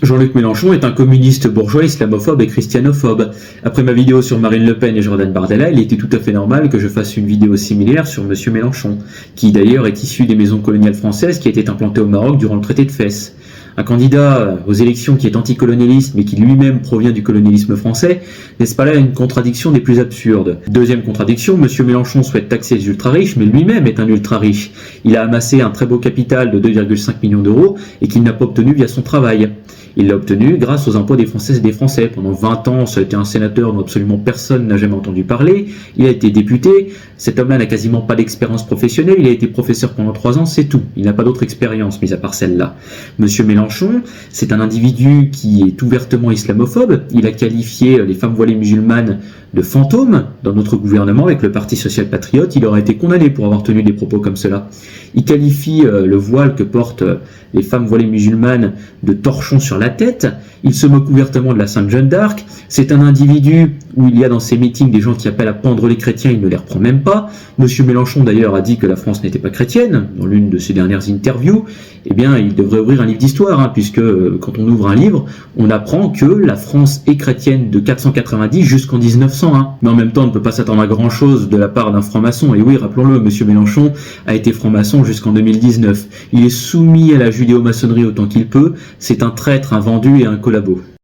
Jean-Luc Mélenchon est un communiste bourgeois, islamophobe et christianophobe. Après ma vidéo sur Marine Le Pen et Jordan Bardella, il était tout à fait normal que je fasse une vidéo similaire sur Monsieur Mélenchon, qui d'ailleurs est issu des maisons coloniales françaises qui étaient implantées au Maroc durant le traité de Fès. Un candidat aux élections qui est anticolonialiste mais qui lui-même provient du colonialisme français, n'est-ce pas là une contradiction des plus absurdes? Deuxième contradiction, Monsieur Mélenchon souhaite taxer les ultra-riches, mais lui-même est un ultra-riche. Il a amassé un très beau capital de 2,5 millions d'euros et qu'il n'a pas obtenu via son travail. Il l'a obtenu grâce aux impôts des Françaises et des Français. Pendant 20 ans, ça a été un sénateur dont absolument personne n'a jamais entendu parler. Il a été député. Cet homme-là n'a quasiment pas d'expérience professionnelle. Il a été professeur pendant 3 ans, c'est tout. Il n'a pas d'autre expérience, mis à part celle-là. Monsieur Mélenchon, c'est un individu qui est ouvertement islamophobe. Il a qualifié les femmes voilées musulmanes de fantômes dans notre gouvernement avec le Parti social-patriote. Il aurait été condamné pour avoir tenu des propos comme cela. Il qualifie le voile que portent les femmes voilées musulmanes de torchons sur la tête. Il se moque ouvertement de la Sainte Jeanne d'Arc. C'est un individu où il y a dans ses meetings des gens qui appellent à pendre les chrétiens, il ne les reprend même pas. Monsieur Mélenchon d'ailleurs a dit que la France n'était pas chrétienne dans l'une de ses dernières interviews. Eh bien, il devrait ouvrir un livre d'histoire, puisque quand on ouvre un livre, on apprend que la France est chrétienne de 490 jusqu'en 1901. Mais en même temps, on ne peut pas s'attendre à grand-chose de la part d'un franc-maçon. Et oui, rappelons-le, Monsieur Mélenchon a été franc-maçon jusqu'en 2019. Il est soumis à la judéo-maçonnerie autant qu'il peut. C'est un traître, un vendu et un collabo.